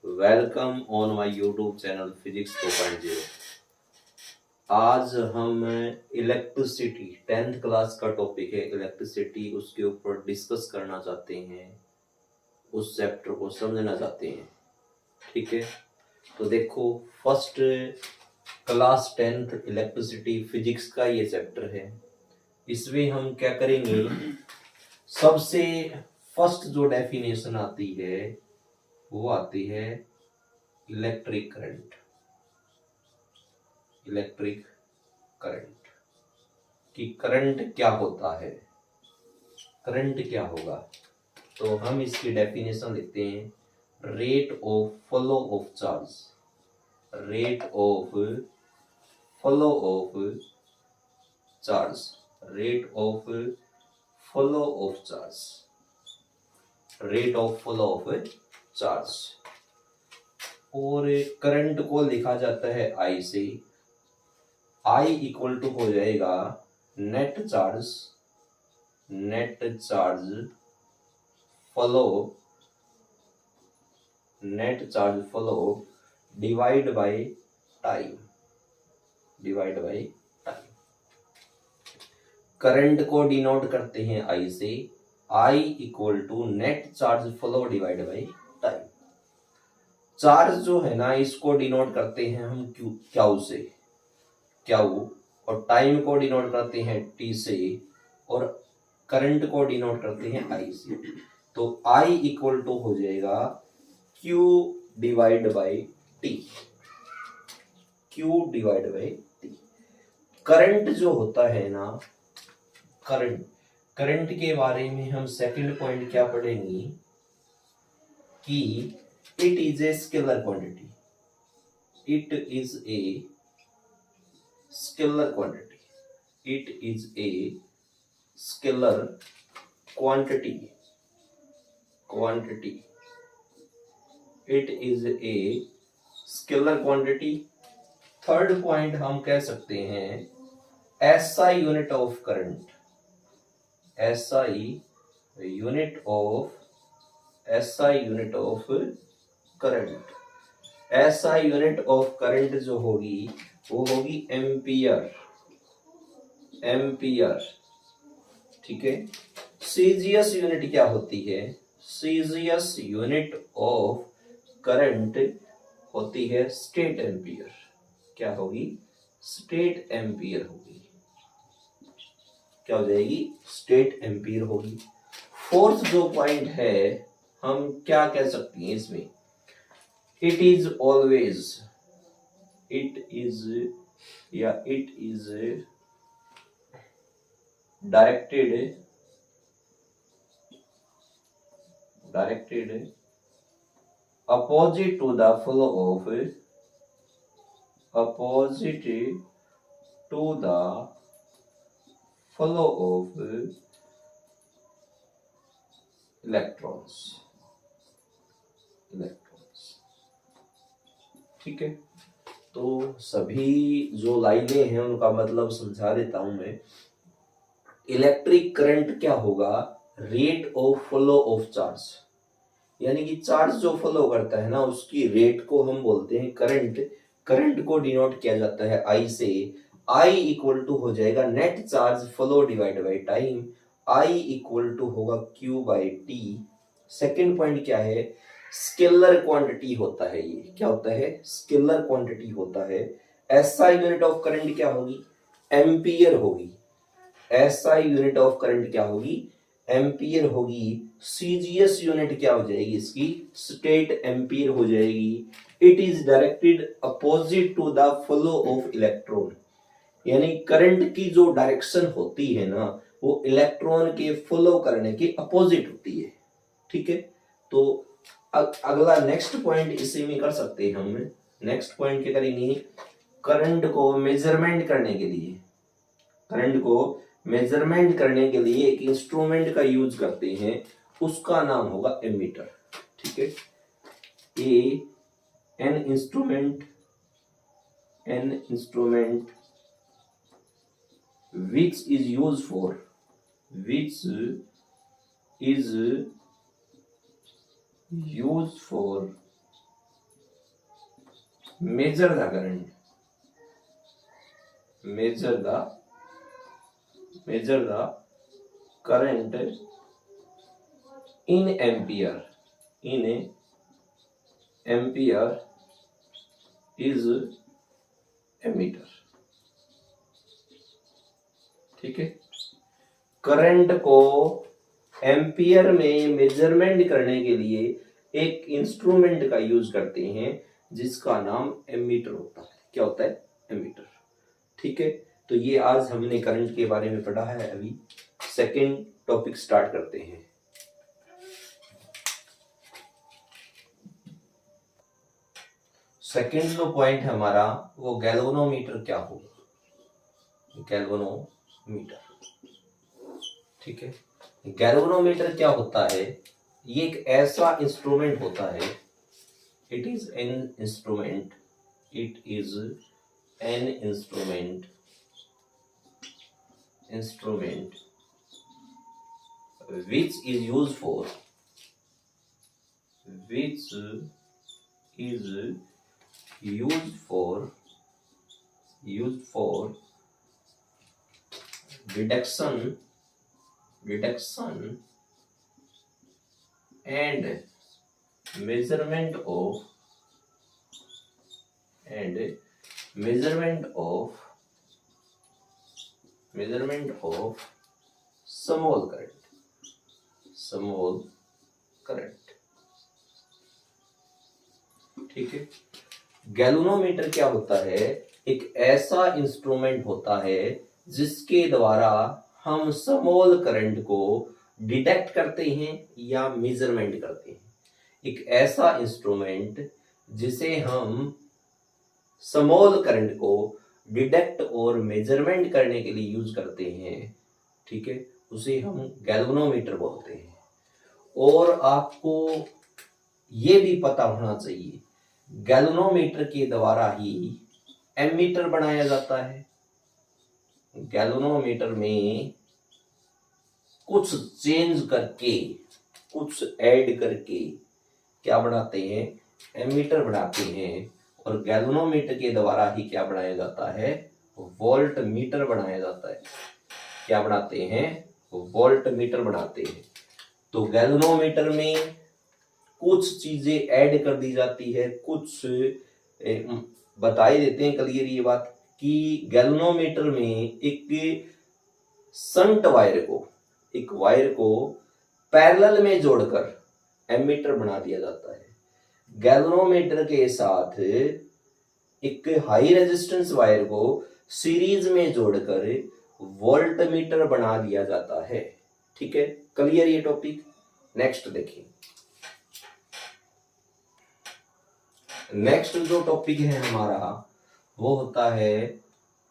Welcome on my YouTube channel physics 2.0। आज हम electricity 10th class का टॉपिक है इलेक्ट्रिसिटी, उसके ऊपर डिस्कस करना चाहते हैं, उस चैप्टर को समझना चाहते हैं। ठीक है, तो देखो first class 10th electricity physics का ये चैप्टर है। इसमें हम क्या करेंगे, सबसे फर्स्ट जो डेफिनेशन आती है वो आती है इलेक्ट्रिक करंट। इलेक्ट्रिक करंट कि करंट क्या होता है, करंट क्या होगा। तो हम इसकी डेफिनेशन लिखते हैं, rate of flow of charge, rate of flow of charge, rate of flow of charge, rate of flow of charge. और करंट को लिखा जाता है आई से। आई इक्वल टू हो जाएगा net charge, net charge flow, net charge flow divide by time, divide by time. Current को denote करते हैं आई से। I equal to net charge flow divide by time. Charge जो है ना, इसको डिनोट करते हैं हम क्यू से, क्यू, और टाइम को डिनोट करते हैं टी से, और करंट को डिनोट करते हैं आई से। तो आई इक्वल टू हो जाएगा Q divide by T, Q divide by T. Current जो होता है ना, करंट, करंट के बारे में हम सेकंड पॉइंट क्या पढ़ेंगे कि it is a scalar quantity, it is a scalar quantity, it is a scalar quantity, quantity, it is a scalar quantity. Third point हम कह सकते हैं SI unit of current, SI unit of, SI unit of current, SI unit of current जो होगी वो होगी ampere, ampere. ठीक है, सीजीएस यूनिट क्या होती है, सीजीएस यूनिट ऑफ करंट होती है स्टेट एम्पियर। क्या होगी, स्टेट एम्पियर होगी। क्या हो जाएगी, स्टेट एम्पियर होगी। फोर्थ जो पॉइंट है हम क्या कह सकते हैं इसमें, it is always, it is या it is directed, directed opposite to the flow of, opposite to the flow of electrons, electrons। ठीक है, तो सभी जो लाइनें हैं उनका मतलब समझा देता हूं मैं। इलेक्ट्रिक करंट क्या होगा, rate of flow of charge, यानी कि चार्ज जो फ्लो करता है ना उसकी रेट को हम बोलते हैं करंट। करंट को डिनोट किया जाता है आई से। आई इक्वल टू हो जाएगा net charge flow divide by time, I equal to होगा Q by T. Second point क्या है, स्केलर क्वांटिटी होता है। ये क्या होता है, स्केलर क्वांटिटी होता है। एसआई यूनिट ऑफ करंट क्या होगी, एम्पियर होगी। एसआई यूनिट ऑफ करंट क्या होगी, एम्पियर होगी। सीजीएस यूनिट क्या हो जाएगी इसकी, स्टेट एम्पियर हो जाएगी। It is directed opposite to the flow of electron, यानी करंट की जो डायरेक्शन होती है ना वो इलेक्ट्रॉन के फ्लो करने के अपोजिट होती है। ठीक है, तो अगला नेक्स्ट पॉइंट इसी में कर सकते हैं हम। नेक्स्ट पॉइंट क्या करेंगे, करंट को मेजरमेंट करने के लिए, करंट को मेजरमेंट करने के लिए एक इंस्ट्रूमेंट का यूज करते हैं, उसका नाम होगा एमीटर। ठीक है, an instrument, an instrument which is used for, which is used for measure the current, measure the current in ampere, in ampere is ammeter. ठीक है, करंट को एम्पियर में मेजरमेंट करने के लिए एक इंस्ट्रूमेंट का यूज करते हैं जिसका नाम एमीटर होता है। क्या होता है? एमीटर। ठीक है, तो ये आज हमने करंट के बारे में पढ़ा है। अभी सेकंड टॉपिक स्टार्ट करते हैं। सेकंड जो पॉइंट है हमारा वो गैल्वेनोमीटर क्या होगा। गैल्वेनोमीटर, ठीक है, गैल्वेनोमीटर क्या होता है? ये एक ऐसा इंस्ट्रूमेंट होता है, it is an instrument, it is an instrument which is used for deduction and measurement of small current। ठीक है, गैल्वेनोमीटर क्या होता है? एक ऐसा इंस्ट्रूमेंट होता है जिसके द्वारा हम स्मॉल करंट को डिटेक्ट करते हैं या मेजरमेंट करते हैं। एक ऐसा इंस्ट्रूमेंट जिसे हम स्मॉल करंट को डिटेक्ट और मेजरमेंट करने के लिए यूज करते हैं, ठीक है, उसे हम गैल्वेनोमीटर बोलते हैं। और आपको ये भी पता होना चाहिए गैल्वेनोमीटर के द्वारा ही एमीटर बनाया जाता है। गैल्वेनोमीटर में कुछ चेंज करके, कुछ ऐड करके क्या बनाते हैं? एमीटर बनाते हैं। और गैल्वेनोमीटर के द्वारा ही क्या बनाया जाता है? वोल्ट मीटर बनाया जाता है। क्या बनाते हैं? वोल्ट मीटर बनाते हैं। तो गैल्वेनोमीटर में कुछ चीजें ऐड कर दी जाती है, कुछ बताई देते हैं क्लियर ये बात कि गैल्वेनोमीटर में एक शंट वायर को पैरेलल में जोड़कर एमीटर बना दिया जाता है। गैल्वेनोमीटर के साथ एक हाई रेजिस्टेंस वायर को सीरीज में जोड़कर वोल्टमीटर बना दिया जाता है। ठीक है, क्लियर ये टॉपिक। नेक्स्ट देखिए, नेक्स्ट जो टॉपिक है हमारा वो होता है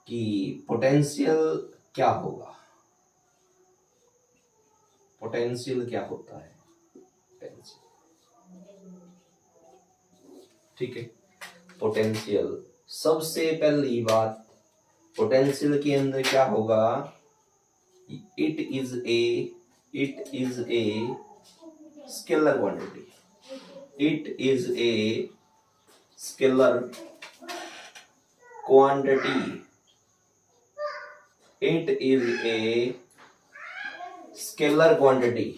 कि पोटेंशियल क्या होगा। पोटेंशियल क्या होता है? ठीक है, पोटेंशियल, सबसे पहली बात पोटेंशियल के अंदर क्या होगा? It is a scalar quantity. It is a scalar quantity. It is a scalar quantity.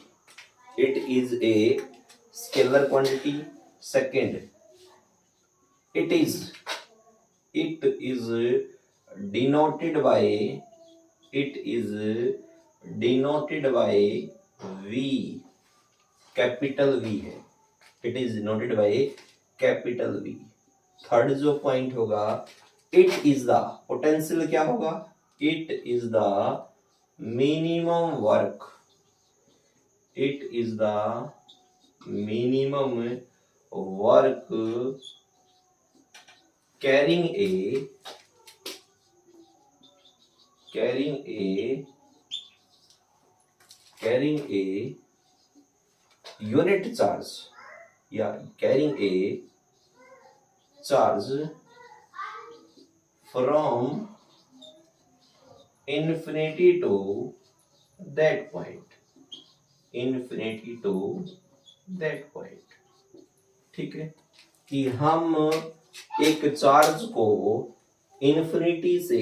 It is a scalar quantity. Second, it is denoted by V, capital V है। it is denoted by capital V। Third जो point होगा, it is the, potential क्या होगा? it is the minimum work। it is the minimum work carrying a unit charge या carrying a charge from infinity to that point। ठीक है, कि हम एक चार्ज को इन्फिनिटी से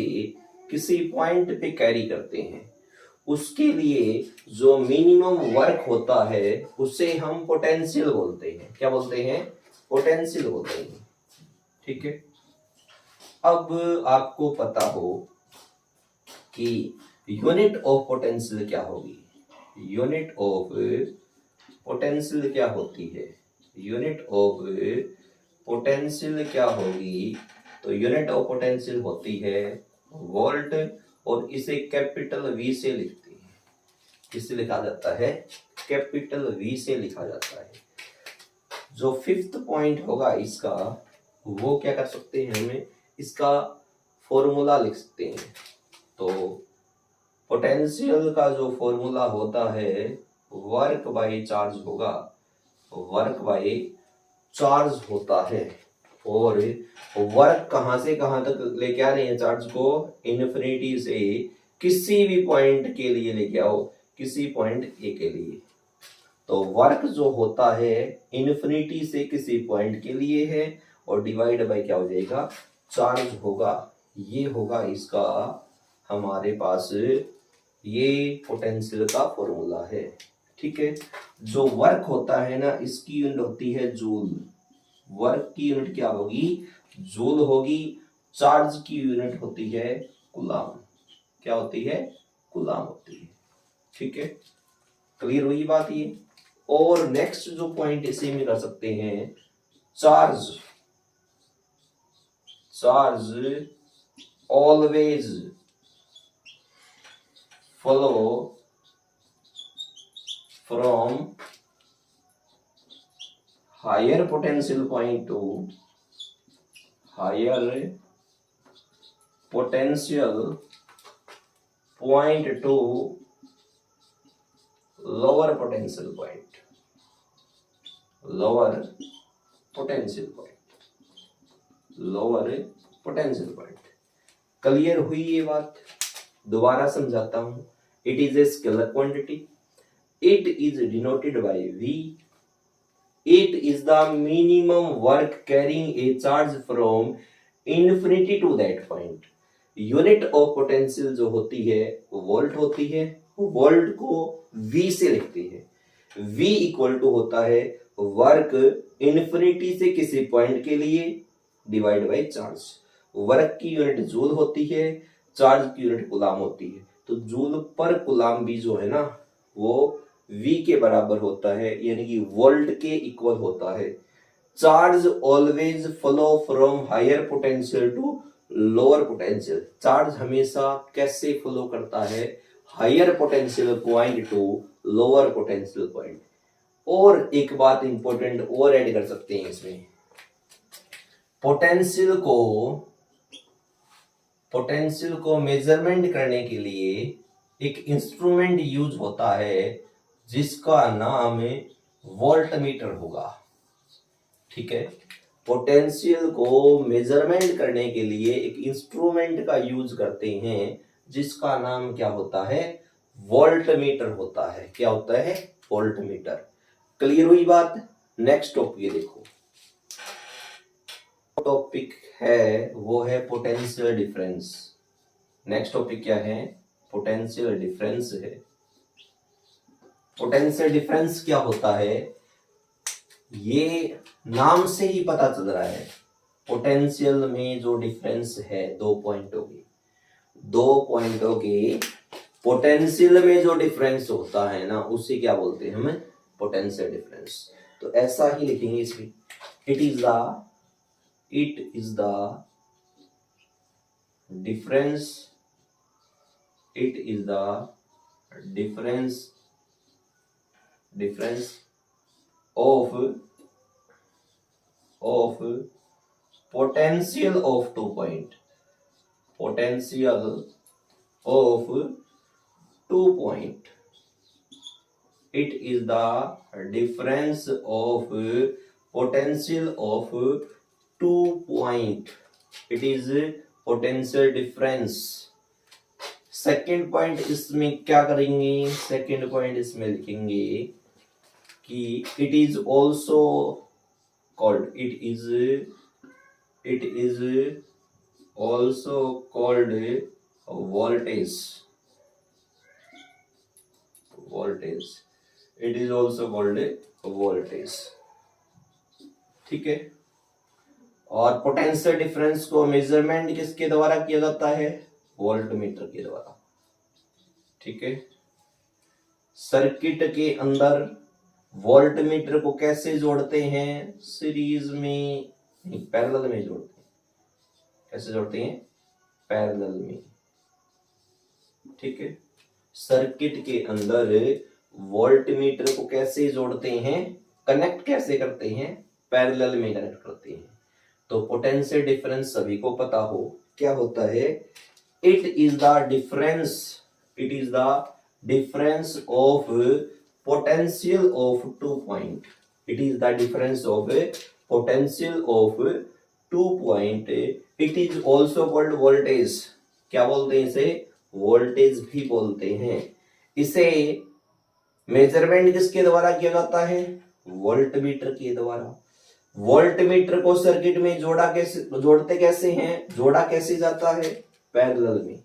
किसी पॉइंट पे कैरी करते हैं, उसके लिए जो मिनिमम वर्क होता है उसे हम पोटेंशियल बोलते हैं। क्या बोलते हैं? पोटेंशियल बोलते हैं। ठीक है। अब आपको पता हो कि यूनिट ऑफ पोटेंशियल क्या होगी। यूनिट ऑफ पोटेंशियल क्या होती है? यूनिट ऑफ पोटेंशियल क्या होगी? तो यूनिट ऑफ पोटेंशियल होती है वोल्ट, और इसे कैपिटल वी से लिखते हैं। किससे लिखा जाता है? कैपिटल वी से लिखा जाता है। जो फिफ्थ पॉइंट होगा इसका, वो क्या कर सकते हैं, हमें इसका फॉर्मूला लिख सकते हैं। तो पोटेंशियल का जो फॉर्मूला होता है वर्क बाय चार्ज होगा, वर्क बाय चार्ज होता है। और वर्क कहां से कहां तक लेके आ रहे हैं चार्ज को? इन्फिनिटी से किसी भी पॉइंट के लिए लेके आओ, किसी पॉइंट ए के लिए। तो वर्क जो होता है इन्फिनिटी से किसी पॉइंट के लिए है, और डिवाइड बाय क्या हो जाएगा? चार्ज होगा। ये होगा इसका हमारे पास, ये पोटेंशियल का फॉर्मूला है। ठीक है। जो वर्क होता है ना, इसकी यूनिट होती है जूल। वर्क की यूनिट क्या होगी? जूल होगी। चार्ज की यूनिट होती है कूलाम। क्या होती है? कूलाम होती है। ठीक है। क्लियर हुई बात ये। और नेक्स्ट जो पॉइंट इसे में कर सकते हैं, charge always follow from higher potential point to higher potential point to lower potential point, lower potential point, lower potential point. Clear हुई ये बात? दोबारा समझाता हूं। It is a scalar quantity, it is denoted by V, it is the minimum work carrying a charge from infinity to that point. Unit of potential जो होती है वो वोल्ट होती है, वोल्ट को V से लिखते हैं। V इक्वल टू होता है वर्क इन्फिनिटी से किसी पॉइंट के लिए डिवाइड बाय चार्ज। वर्क की यूनिट जूल होती है, चार्ज की यूनिट कूलाम होती है। तो जूल पर कूलाम भी जो है ना, वो V के बराबर होता है, यानी कि वोल्ट के इक्वल होता है। Charge always flow from higher potential to lower potential. Charge हमेशा कैसे फ्लो करता है? Higher potential point to lower potential point. और एक बात इंपॉर्टेंट और ऐड कर सकते हैं इसमें, पोटेंशियल को मेजरमेंट करने के लिए एक इंस्ट्रूमेंट यूज होता है जिसका नाम वोल्टमीटर होगा। ठीक है। पोटेंशियल को मेजरमेंट करने के लिए एक इंस्ट्रूमेंट का यूज करते हैं जिसका नाम क्या होता है? वोल्टमीटर होता है। क्या होता है? वोल्टमीटर। क्लियर हुई बात? नेक्स्ट टॉपिक देखो, टॉपिक है वो है पोटेंशियल डिफरेंस। नेक्स्ट टॉपिक क्या है? पोटेंशियल डिफरेंस है। पोटेंशियल डिफरेंस क्या होता है? ये नाम से ही पता चल रहा है। पोटेंशियल में जो डिफरेंस है दो पॉइंटों के पोटेंशियल में जो डिफरेंस होता है ना, उसे क्या बोलते हैं हम? Potential difference. तो ऐसा ही लिखेंगे इसमें, it is the difference, it is the difference of potential of 2 point, potential of 2 point, it is the difference of potential of 2 point, it is potential difference। Second point इसमें क्या करेंगे? Second point इसमें लिखेंगे कि it is also called, it is it is also called voltage. It is also called voltage. ठीक है। और potential difference को मेजरमेंट किसके द्वारा किया जाता है? वोल्टमीटर के द्वारा। ठीक है। सर्किट के अंदर वोल्टमीटर को कैसे जोड़ते हैं? सीरीज में, पैरेलल में जोड़ते हैं। कैसे जोड़ते हैं? पैरेलल में। ठीक है। सर्किट के अंदर वोल्टमीटर को कैसे जोड़ते हैं? कनेक्ट कैसे करते हैं? पैरेलल में कनेक्ट करते हैं। तो पोटेंशियल डिफरेंस सभी को पता हो क्या होता है? It is the difference of potential of 2 point. It is the difference of potential of 2 point. It is also called voltage. क्या बोलते हैं इसे? वोल्टेज भी बोलते हैं। इसे मेजरमेंट किसके द्वारा किया जाता है? वोल्टमीटर के द्वारा। वोल्टमीटर को सर्किट में जोड़ते कैसे हैं? जोड़ा कैसे जाता है? पैरेलल में।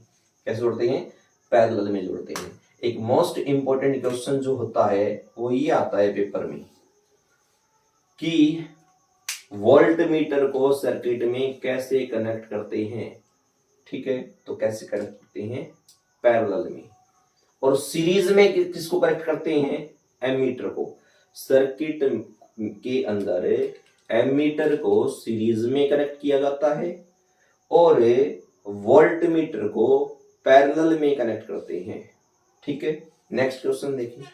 कैसे जोड़ते हैं? पैरेलल में जोड़ते हैं। एक मोस्ट इंपॉर्टेंट क्वेश्चन जो होता है वो ये आता है पेपर में कि वोल्टमीटर को सर्किट में कैसे कनेक्ट करते हैं। ठीक है। तो कैसे कनेक्ट करते हैं? पैरेलल में। और सीरीज में किसको कनेक्ट करते हैं? एमीटर को। सर्किट के अंदर एमीटर को सीरीज में कनेक्ट किया जाता है और वोल्टमीटर को पैरेलल में कनेक्ट करते हैं। ठीक है। नेक्स्ट क्वेश्चन देखिए।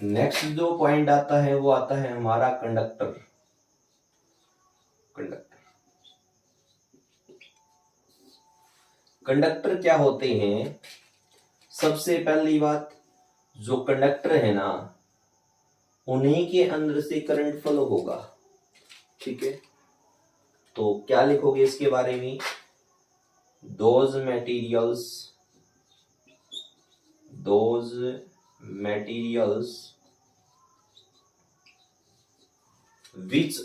नेक्स्ट जो पॉइंट आता है वो आता है हमारा कंडक्टर। कंडक्टर क्या होते हैं? सबसे पहली बात, जो कंडक्टर है ना, उन्हीं के अंदर से करंट फ्लो होगा। ठीक है। तो क्या लिखोगे इसके बारे में? those materials which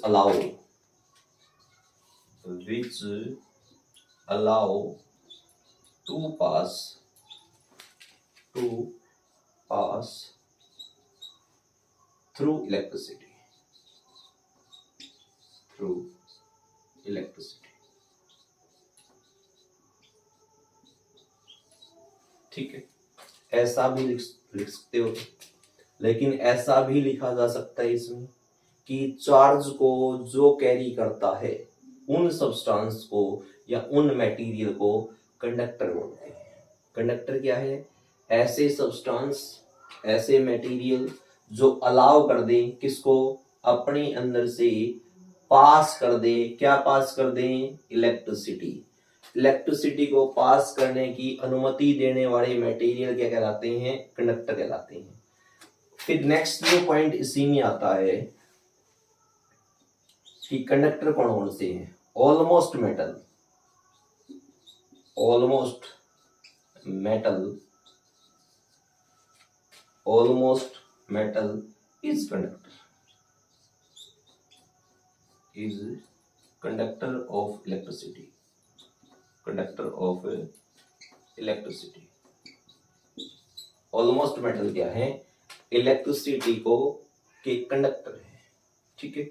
allow to pass through electricity. ठीक है। ऐसा भी लिख सकते हो, लेकिन ऐसा भी लिखा जा सकता है इसमें कि चार्ज को जो कैरी करता है उन सब्सटेंस को या उन मटेरियल को कंडक्टर बोलते हैं। कंडक्टर क्या है? ऐसे सब्सटेंस, ऐसे मटेरियल जो अलाउ कर दे किसको? अपने अंदर से पास कर दे। क्या पास कर दें? इलेक्ट्रिसिटी। इलेक्ट्रिसिटी को पास करने की अनुमति देने वाले मटेरियल क्या कहलाते हैं? कंडक्टर कहलाते हैं। फिर नेक्स्ट जो पॉइंट इसी में आता है कि कंडक्टर कौन कौन से हैं? Almost metal is conductor of electricity. Almost metal क्या है? इलेक्ट्रिसिटी को के कंडक्टर है। ठीक है।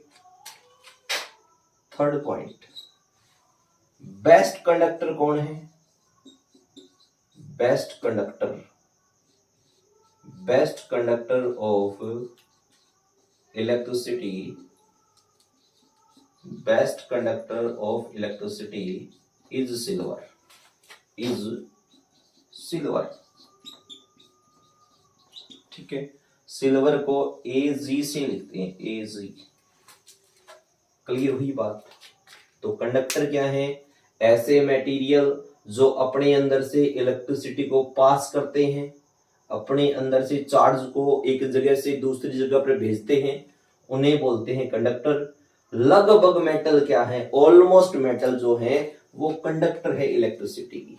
थर्ड पॉइंट, बेस्ट कंडक्टर कौन है? Best conductor of electricity is silver. ठीक है। सिल्वर को Ag से लिखते हैं, Ag। क्लियर हुई बात? तो कंडक्टर क्या है? ऐसे मटेरियल जो अपने अंदर से इलेक्ट्रिसिटी को पास करते हैं, अपने अंदर से चार्ज को एक जगह से दूसरी जगह पर भेजते हैं, उन्हें बोलते हैं कंडक्टर। लगभग मेटल क्या है? ऑलमोस्ट मेटल जो है वो कंडक्टर है इलेक्ट्रिसिटी की।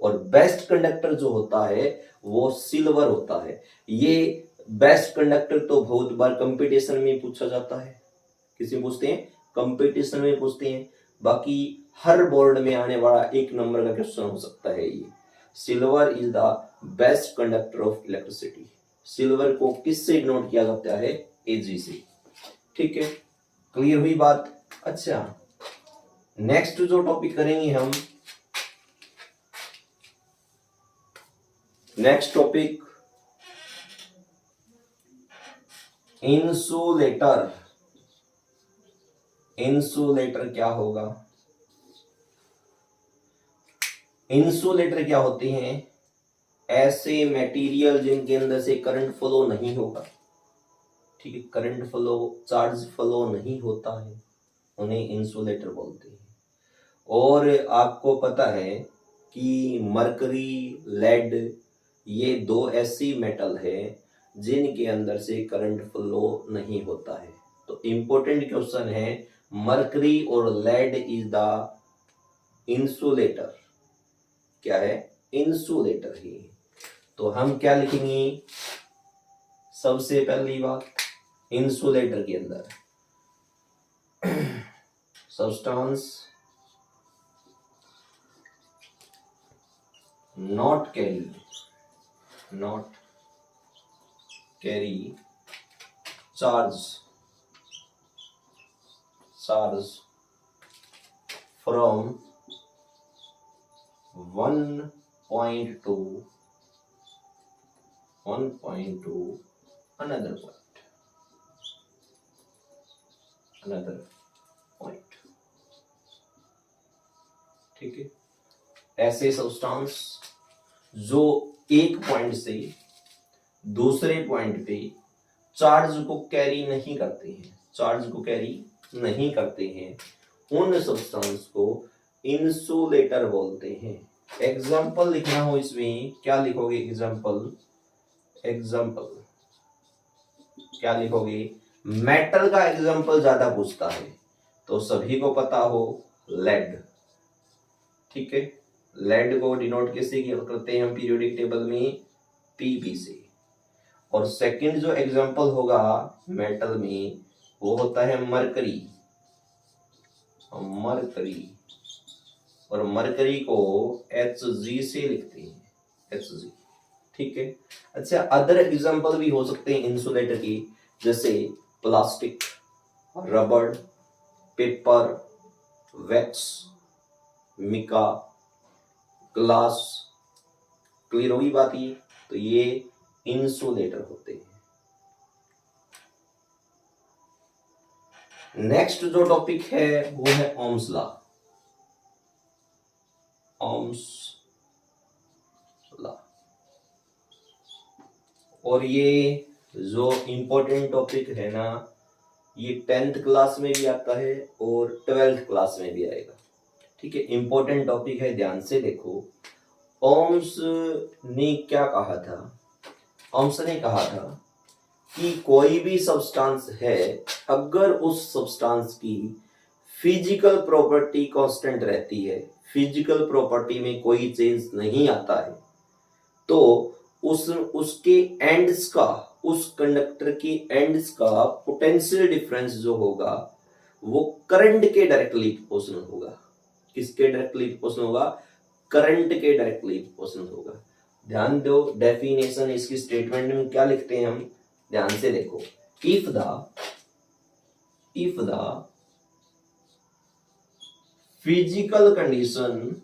और बेस्ट कंडक्टर जो होता है वो सिल्वर होता है। ये बेस्ट कंडक्टर तो बहुत बार कंपटीशन में पूछा जाता है किसी में पूछते हैं, कंपटीशन में पूछते हैं, बाकी हर बोर्ड में आने वाला एक नंबर का क्वेश्चन हो सकता है ये। Silver is the best conductor of electricity. Silver को किससे डिनोट किया जाता है? Ag से। ठीक है, क्लियर हुई बात? अच्छा, नेक्स्ट जो टॉपिक करेंगे हम, नेक्स्ट टॉपिक इंसुलेटर। इंसुलेटर क्या होगा? इंसुलेटर क्या होते हैं? ऐसे मटेरियल जिनके अंदर से करंट फ्लो नहीं होगा, ठीक है, करंट फ्लो, चार्ज फ्लो नहीं होता है, उन्हें इंसुलेटर बोलते हैं। और आपको पता है कि मरकरी, लेड, ये दो ऐसी मेटल है जिनके अंदर से करंट फ्लो नहीं होता है। तो इंपॉर्टेंट क्वेश्चन है, मरकरी और लेड इज द इंसुलेटर। क्या है? इंसुलेटर ही। तो हम क्या लिखेंगे? सबसे पहली बात, इंसुलेटर के अंदर substance not carry charge from 1 to another point। ठीक है, ऐसे सब्सटेंस जो एक पॉइंट से दूसरे पॉइंट पे चार्ज को कैरी नहीं करते हैं, उन सब्सटेंस को इंसुलेटर बोलते हैं। एग्जाम्पल लिखना हो इसमें, क्या लिखोगे? एग्जाम्पल क्या लिखोगे? मेटल का एग्जाम्पल ज्यादा पूछता है, तो सभी को पता हो लेड। ठीक है, लेड को डिनोट किससे करते हैं हम पीरियोडिक टेबल में? Pb से। और सेकंड जो एग्जाम्पल होगा मेटल में, वो होता है मरकरी। और मरकरी को Hg से लिखते हैं, Hg। ठीक है, अच्छा, अदर एग्जाम्पल भी हो सकते हैं इंसुलेटर की, जैसे प्लास्टिक, रबड़, paper, wax, mica, glass. Clear होगी बात ये? तो ये इंसुलेटर होते हैं। नेक्स्ट जो टॉपिक है वो है ओम्स लॉ। और ये जो इंपॉर्टेंट टॉपिक है ना, ये 10th क्लास में भी आता है और 12th क्लास में भी आएगा। ठीक है, इंपॉर्टेंट टॉपिक है, ध्यान से देखो। ओम्स ने क्या कहा था? ओम्स ने कहा था कि कोई भी सब्सटेंस है, अगर उस सब्सटेंस की फिजिकल प्रॉपर्टी कांस्टेंट रहती है, फिजिकल प्रॉपर्टी में कोई चेंज नहीं आता है, तो उसके एंड्स का, उस कंडक्टर के एंड्स का पोटेंशियल डिफरेंस जो होगा वो करंट के डायरेक्टली प्रोपोर्शनल होगा। किसके डायरेक्टली प्रोपोर्शनल होगा? करंट के डायरेक्टली प्रोपोर्शनल होगा। ध्यान दो, डेफिनेशन इसकी स्टेटमेंट में क्या लिखते हैं हम, ध्यान से देखो। If the physical condition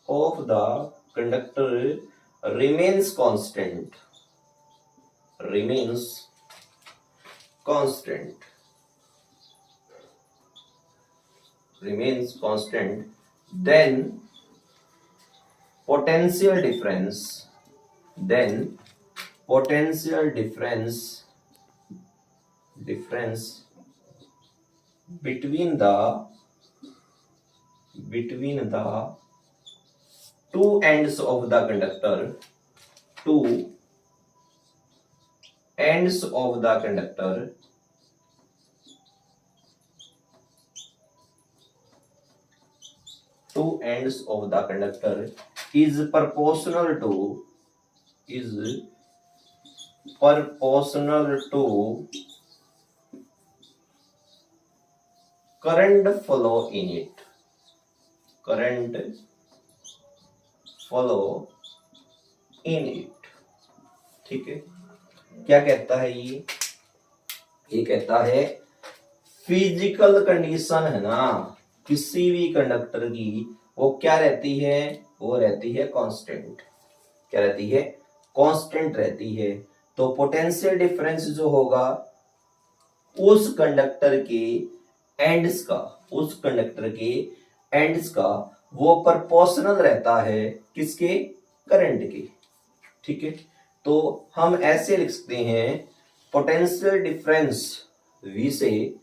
of the conductor remains constant, then potential difference between the two ends of the conductor ends of the conductor two ends of the conductor is proportional to current flow in it. current flow in it। ठीक है, क्या कहता है ये कहता है physical condition है ना किसी भी कंडक्टर की, वो क्या रहती है, वो रहती है कांस्टेंट। क्या रहती है, कांस्टेंट रहती है। तो पोटेंशियल डिफरेंस जो होगा उस कंडक्टर के एंड्स का वो प्रोपोर्शनल रहता है किसके, करंट के। ठीक है, तो हम ऐसे लिख सकते हैं पोटेंशियल डिफरेंस V से,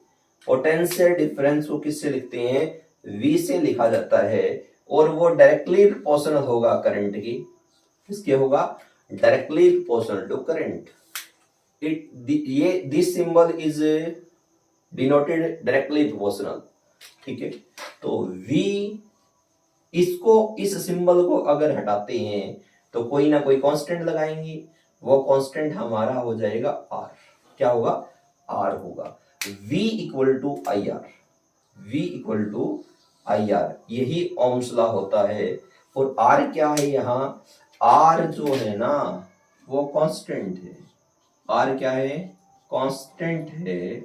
पोटेंशियल डिफरेंस को किससे लिखते हैं, V से लिखा जाता है, और वो डायरेक्टली प्रोपोर्शनल होगा करंट की। किसके होगा, directly proportional to current. This symbol is denoted directly proportional. ठीक है, तो V इस सिंबल को अगर हटाते हैं तो कोई ना कोई कांस्टेंट लगाएंगे, वो कांस्टेंट हमारा हो जाएगा R। क्या होगा, R होगा। V equal to I R, यही ओम्स लॉ होता है। और R क्या है यहाँ, R जो है ना वो कांस्टेंट है। R क्या है, कांस्टेंट है।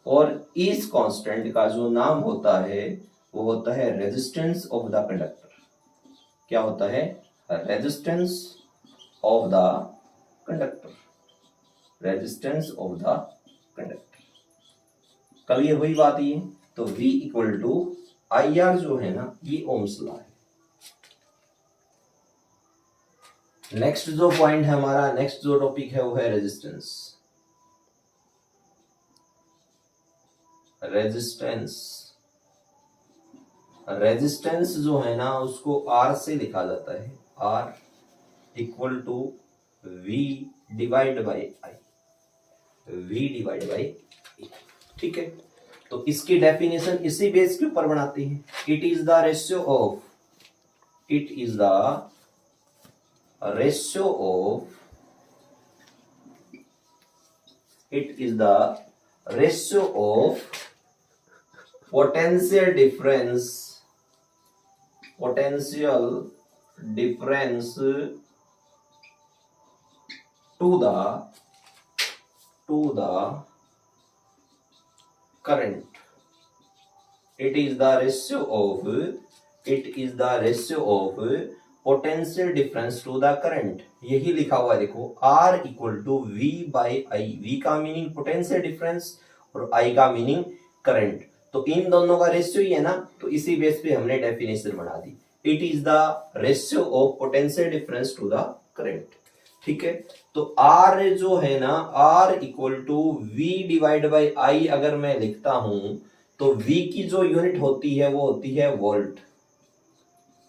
और इस कांस्टेंट का जो नाम होता है वो होता है रेजिस्टेंस ऑफ द कंडक्टर। क्या होता है, resistance of the conductor, resistance of the conductor. Clear हुई बात ये। तो V equal to I R जो है ना ये ओम्स लॉ है। नेक्स्ट जो पॉइंट है हमारा, नेक्स्ट जो टॉपिक है वो है रेजिस्टेंस। रेजिस्टेंस जो है ना उसको R से लिखा जाता है, R equal to V divide by I, ठीक है। तो इसकी डेफिनेशन इसी बेस के ऊपर बनाते हैं। It is the ratio of potential difference to the current। it is the ratio of potential difference to the current। यही लिखा हुआ है देखो, R equal to V by I. V का मीनिंग पोटेंशियल डिफरेंस और I का meaning current. तो इन दोनों का रेशियो ही है ना, तो इसी बेस पे हमने डेफिनेशन बना दी। It is the ratio of potential difference to the current. ठीक है, तो R जो है ना, R equal to V divide by I अगर मैं लिखता हूं तो V की जो यूनिट होती है वो होती है वोल्ट,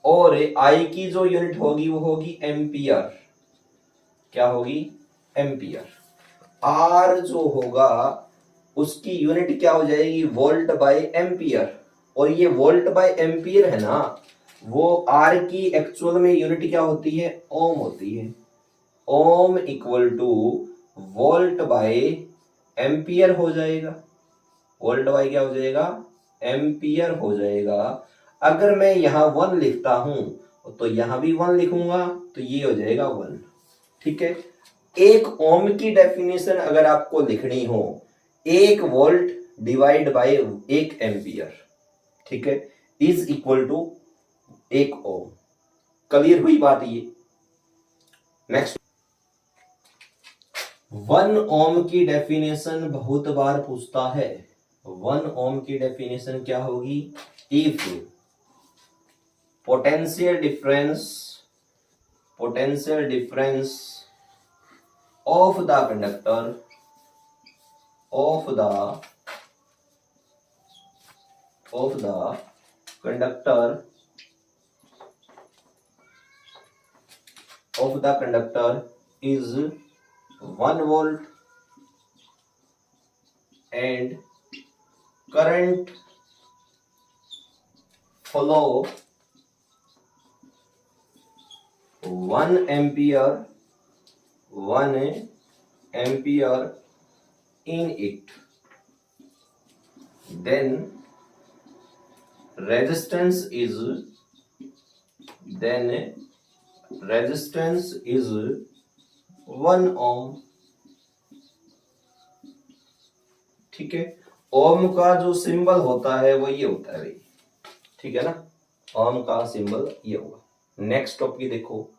और I की जो यूनिट होगी वो होगी एम्पियर। क्या होगी, एम्पियर। R जो होगा उसकी यूनिट क्या हो जाएगी, वोल्ट बाय एम्पियर। और ये वोल्ट बाय एम्पियर है ना, वो R की एक्चुअल में यूनिट क्या होती है, ओम होती है। ओम equal two volt by ampere हो जाएगा। वोल्ट बाय क्या हो जाएगा, एम्पियर हो जाएगा। अगर मैं यहां 1 लिखता हूं तो यहां भी 1 लिखूंगा तो ये हो जाएगा 1। ठीक है, एक ओम की डेफिनेशन अगर आपको लिखनी हो, 1 वोल्ट डिवाइड बाय 1 एम्पियर, ठीक है, is equal to 1 ohm. Clear हुई बात ये। नेक्स्ट, 1 ओम की डेफिनेशन बहुत बार पूछता है। 1 ओम की डेफिनेशन क्या होगी, if potential difference of the conductor of the conductor is 1 volt and current flow 1 ampere in it, then resistance is 1 ohm। ठीक है, ओम का जो सिंबल होता है वो ये होता है भाई, ठीक है ना, ओम का सिंबल ये होगा। नेक्स्ट टॉपिक देखो,